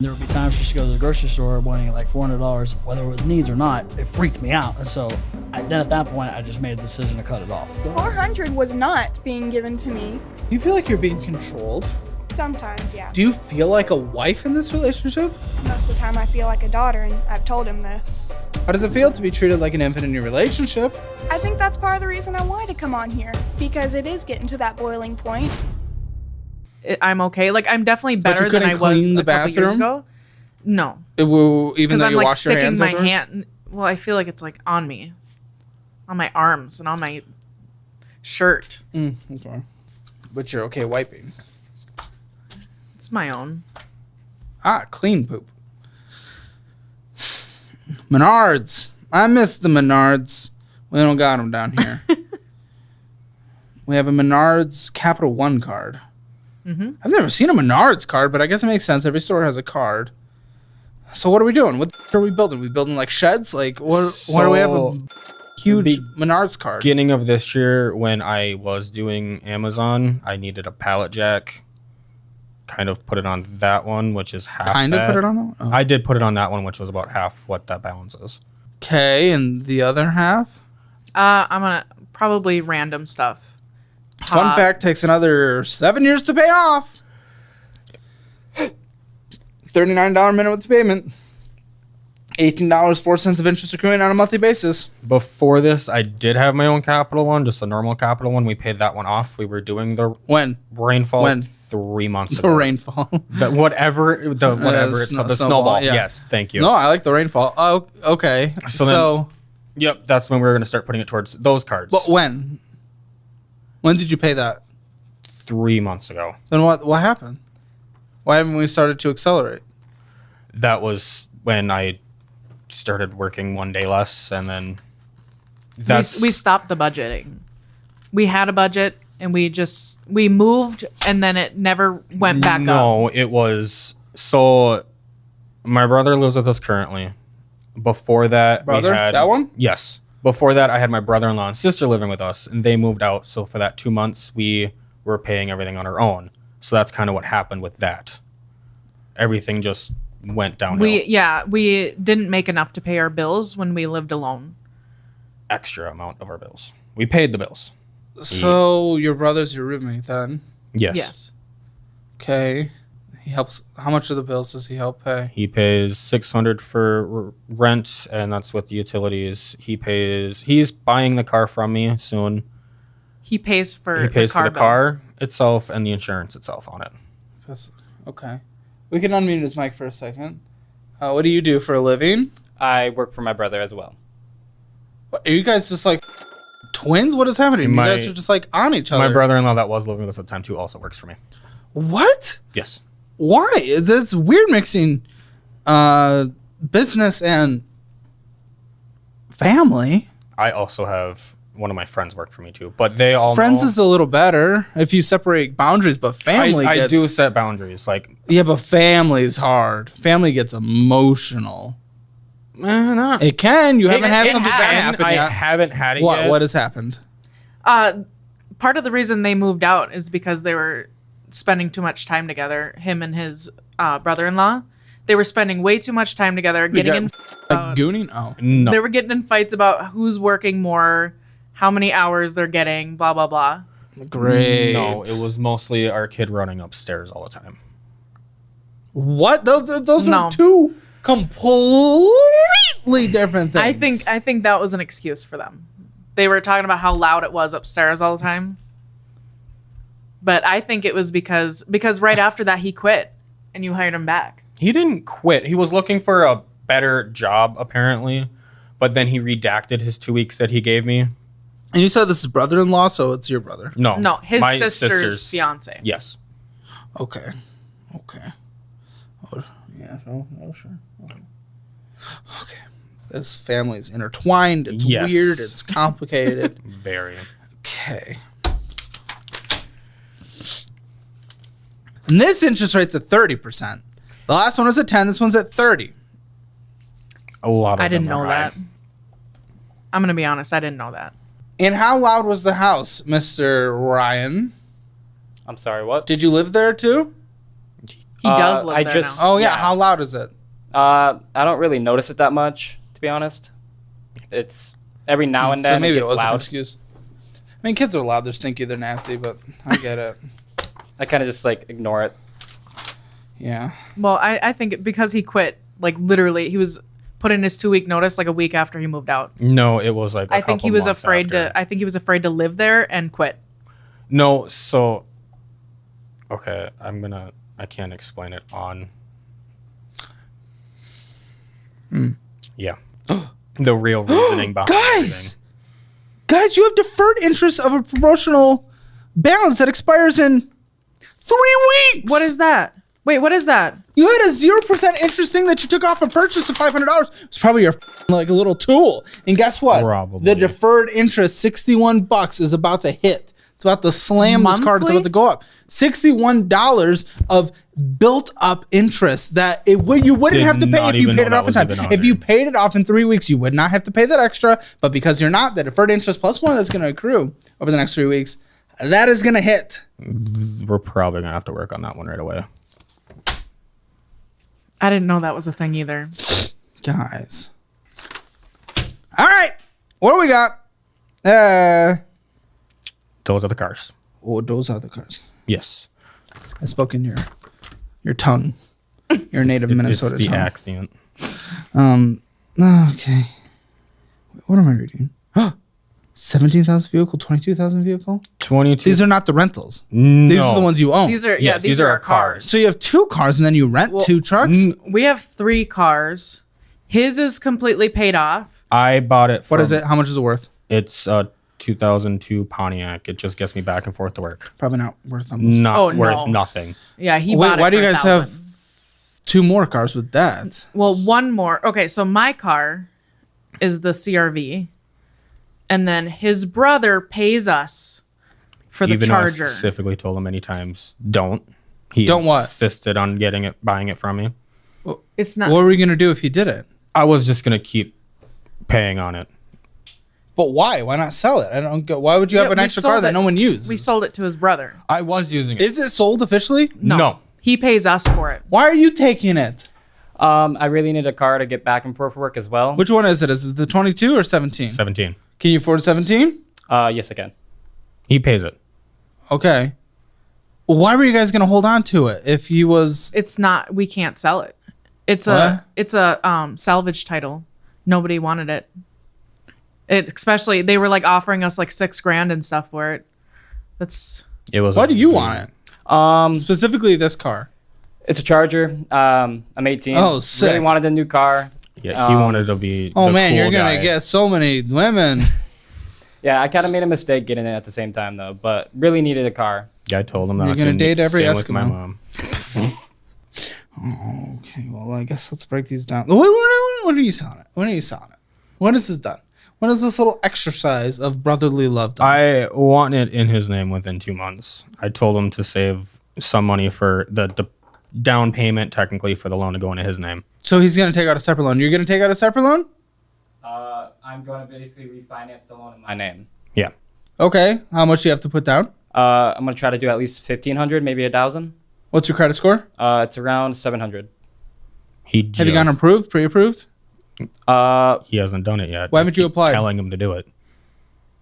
There would be times she should go to the grocery store wanting like $400, whether it was needs or not. It freaked me out. And so then at that point, I just made a decision to cut it off. $400 was not being given to me. Do you feel like you're being controlled? Sometimes, yeah. Do you feel like a wife in this relationship? Most of the time I feel like a daughter, and I've told him this. How does it feel to be treated like an infant in your relationship? I think that's part of the reason I wanted to come on here, because it is getting to that boiling point. I'm okay. Like, I'm definitely better than I was a couple years ago. No. Even though I'm you like wash your hands sticking my afterwards? hand. Well, I feel like it's like on me, on my arms and on my shirt. Okay. But you're okay wiping. It's my own. Clean poop. Menards. I miss the Menards. We don't got them down here. We have a Menards Capital One card. Mm-hmm. I've never seen a Menards card, but I guess it makes sense. Every store has a card. So what are we doing? What are we building? We building like sheds? Like what do we have a huge Menards card? Beginning of this year, when I was doing Amazon, I needed a pallet jack. Kind of put it on that one, which is half. Kind of put it on that one? Oh. I did put it on that one, which was about half what that balance is. Okay, and the other half? I'm gonna probably random stuff. Fun fact, takes another 7 years to pay off. $39 minimum payment. $18.04 of interest accruing on a monthly basis. Before this, I did have my own capital one, just a normal capital one. We paid that one off. We were doing the rainfall 3 months ago. The rainfall. Whatever it's called, the snowball. Yeah. Yes, thank you. No, I like the rainfall. Oh, okay. So yep, that's when we were going to start putting it towards those cards. But when? When did you pay that? 3 months ago. Then what happened? Why haven't we started to accelerate? That was when I started working one day less, and then We stopped the budgeting. We had a budget, and we moved, and then it never went back up. No, it was so. My brother lives with us currently. Before that, brother, we had that one. Yes. Before that, I had my brother-in-law and sister living with us, and they moved out. So for that 2 months, we were paying everything on our own. So that's kind of what happened with that. Everything just went downhill. We didn't make enough to pay our bills when we lived alone. Extra amount of our bills. We paid the bills. So your brother's your roommate then? Yes. Okay. He helps. How much of the bills does he help pay? He pays $600 for rent, and that's with the utilities. He's buying the car from me soon. He pays for the car itself and the insurance itself on it. Okay. We can unmute his mic for a second. What do you do for a living? I work for my brother as well. What, are you guys just like twins? What is happening? You guys are just like on each other. My brother-in-law that was living with us at the time too also works for me. What? Yes. Why? It's weird mixing business and family. I also have one of my friends work for me too, but they all friends is a little better if you separate boundaries, but family I do set boundaries. Like but family is hard. Family gets emotional. It can. You haven't had something bad happen yet. I haven't had it yet. What has happened? Part of the reason they moved out is because they were spending too much time together. Him and his brother-in-law. They were spending way too much time together, gooning. Oh no! They were getting in fights about who's working more, how many hours they're getting, blah blah blah. Great. No, it was mostly our kid running upstairs all the time. What? Those are two completely different things. I think that was an excuse for them. They were talking about how loud it was upstairs all the time. But I think it was because right after that he quit and you hired him back. He didn't quit. He was looking for a better job apparently, but then he redacted his 2 weeks that he gave me. And you said this is brother-in-law, so it's your brother. No, his sister's fiance. Yes. Okay. Oh, yeah. Oh, sure. Okay. This family's intertwined. It's weird. It's complicated. Very. Okay. And this interest rate's at 30%. The last one was at 10. This one's at 30. A lot of I didn't them are know high. that. I'm going to be honest. I didn't know that. And how loud was the house, Mr. Ryan? I'm sorry, what? Did you live there too? He does live I there just- now. Oh yeah. Yeah. How loud is it? I don't really notice it that much, to be honest. It's every now and then So maybe it it gets was an loud. excuse. I mean, kids are loud. They're stinky. They're nasty. But I get it. I kind of just like ignore it. Yeah. Well, I think because he quit, like literally, he was put in his 2-week notice like a week after he moved out. No, it was like I think he was afraid to. I think he was afraid to live there and quit. No, so okay, I can't explain it on. Yeah. The real reasoning behind Guys, you have deferred interest of a promotional balance that expires in 3 weeks. What is that? Wait, what is that? You had a 0% interest thing that you took off a purchase of $500. It's probably your like a little tool. And guess what? Probably. The deferred interest, $61, is about to hit. It's about to slam this card. It's Monthly? about to go up. $61 of built up interest that you wouldn't Did have to pay not if you even paid know it that off in was time. even on If you there. paid it off in 3 weeks, you would not have to pay that extra. But because you're not, the deferred interest plus one that's going to accrue over the next 3 weeks, that is going to hit. We're probably gonna have to work on that one right away. I didn't know that was a thing either. Guys. All right. What do we got? Those are the cars. Oh, those are the cards. Yes. I spoke in your tongue. Your native Minnesota It's the tongue. accent. Okay. What am I reading? 17,000 vehicle, 22,000 vehicle? 22. These are not the rentals. no. These are the ones you own. These are Yes, these are our cars. So you have 2 cars and then you rent Well, 2 trucks? We have 3 cars. His is completely paid off. I bought it. What is it? How much is it worth? It's a 2002 Pontiac. It just gets me back and forth to work. Probably not worth almost. Not Oh, worth no. nothing. Yeah, he Wait, bought it. why do you for guys 1,000. have 2 more cars with that? Well, one more. Okay, so my car is the CRV, and then his brother pays us for the Even though I Charger. specifically told him many times, don't. He Don't what? insisted on buying it from me. It's not. What were we going to do if he did it? I was just gonna keep paying on it. But why? Why not sell it? I don't get. Why would you have Yeah, an we extra car sold that it. no one uses? We sold it to his brother. I was using it. Is it sold officially? No. He pays us for it. Why are you taking it? I really need a car to get back and forth for work as well. Which one is it? Is it the 22 or 17? 17. Can you afford 17? Yes, I can. He pays it. Okay. Why were you guys going to hold on to it if he was... It's not. We can't sell it. It's What? a salvage title. Nobody wanted it. Especially they were like offering us like $6,000 and stuff for it. That's It was. Why do you want it? Specifically this car. It's a Charger. I'm 18. Oh, sick. Really wanted a new car. Yeah, he wanted to be. Oh the man, cool you're going guy. to get so many women. Yeah, I kind of made a mistake getting it at the same time though, but really needed a car. Yeah, I told him that. You're gonna date every stay with my Eskimo. mom. Okay, well, I guess let's break these down. When are you selling it? When are you selling it? When is this done? When is this little exercise of brotherly love done? I want it in his name within 2 months. I told him to save some money for the down payment, technically, for the loan to go into his name. So he's going to take out a separate loan. You're going to take out a separate loan? I'm going to basically refinance the loan in my name. Yeah. Okay. How much do you have to put down? I'm going to try to do at least 1,500, maybe 1,000. What's your credit score? It's around 700. Have you gotten approved, pre-approved? He hasn't done it yet. Why I haven't you keep applied? Telling him to do it.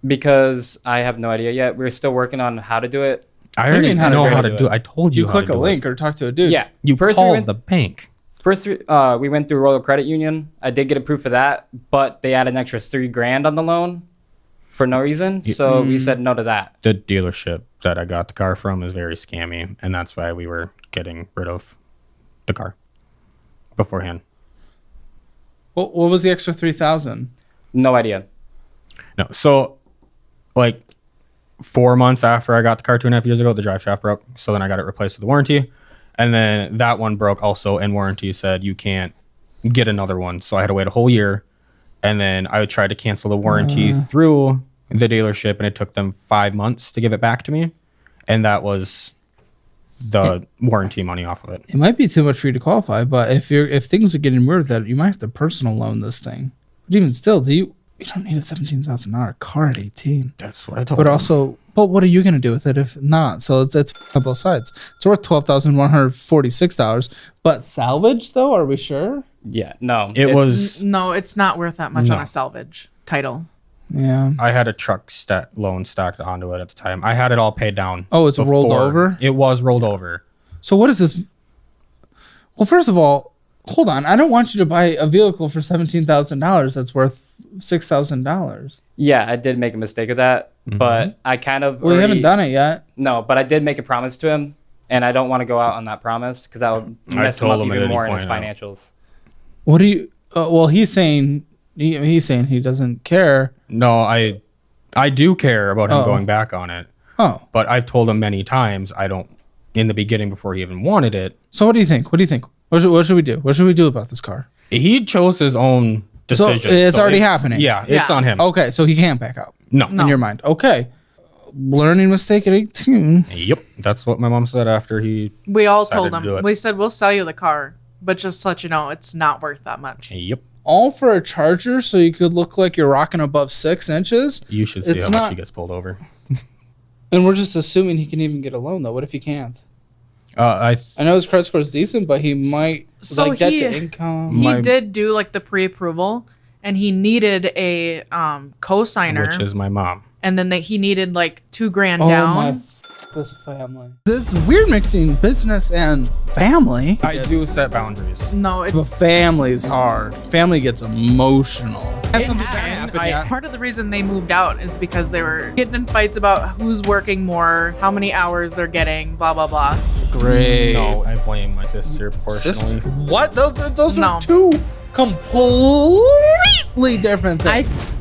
Because I have no idea yet. We're still working on how to do it. I do you already mean how to know do how it? to do it. I told you. You how click to a do link It. or talk to a dude. Yeah. You First call we went, the bank. First, we went through Royal Credit Union. I did get approved for that, but they added an extra $3,000 on the loan for no reason. So we said no to that. The dealership that I got the car from is very scammy, and that's why we were getting rid of the car beforehand. What was the extra 3,000? No idea. No, so like 4 months after I got the car 2.5 years ago, the drive shaft broke. So then I got it replaced with the warranty, and then that one broke also, and warranty said you can't get another one. So I had to wait a whole year, and then I tried to cancel the warranty through the dealership, and it took them 5 months to give it back to me, and that was the warranty money off of it. It might be too much for you to qualify, but if things are getting weird with that, you might have to personal loan this thing. But even still, You don't need a $17,000 car at 18. That's what I told But him. also, but what are you gonna do with it if not? So it's on both sides. It's worth $12,146. But salvage though, are we sure? Yeah, no. It it's- was. No, it's not worth that much on No. a salvage title. Yeah. I had a truck loan stacked onto it at the time. I had it all paid down. Oh, it's rolled over? It was rolled over. So what is this? Well, first of all, hold on. I don't want you to buy a vehicle for $17,000 that's worth $6,000. Yeah, I did make a mistake of that, but I kind of. Well, you haven't done it yet. No, but I did make a promise to him, and I don't want to go out on that promise because that would mess him told up him at even any more in his point, financials. What do you? Well, he's saying he doesn't care. No, I do care about him Oh. going back on it. Oh, But I've told him many times I don't. In the beginning, before he even wanted it, so what do you think? What do you think? What should we do? What should we do about this car? he chose his own decision. it's already happening. Yeah, it's Yeah. on him. Okay, so he can't back out No. in your mind. Okay, learning mistake at 18. Yep, that's what my mom said after he. We all Decided told to do him. it. We said we'll sell you the car, but just to let you know, it's not worth that much. Yep. All for a Charger, so you could look like you're rocking above 6 inches. You should see It's how much not- he gets pulled over. And we're just assuming he can even get a loan, though. What if he can't? I I know his credit score is decent, but he might So like debt he- to income. He My- did do like the pre-approval, and he needed a co-signer, which is my mom. and then he needed like $2,000 Oh down. my this family. It's weird mixing business and family. I do set boundaries. No, But family is hard. Family gets emotional. part of the reason they moved out is because they were getting in fights about who's working more, how many hours they're getting, blah blah blah. Great. No, I blame my sister Sister. personally. What? Those No. are two completely different things.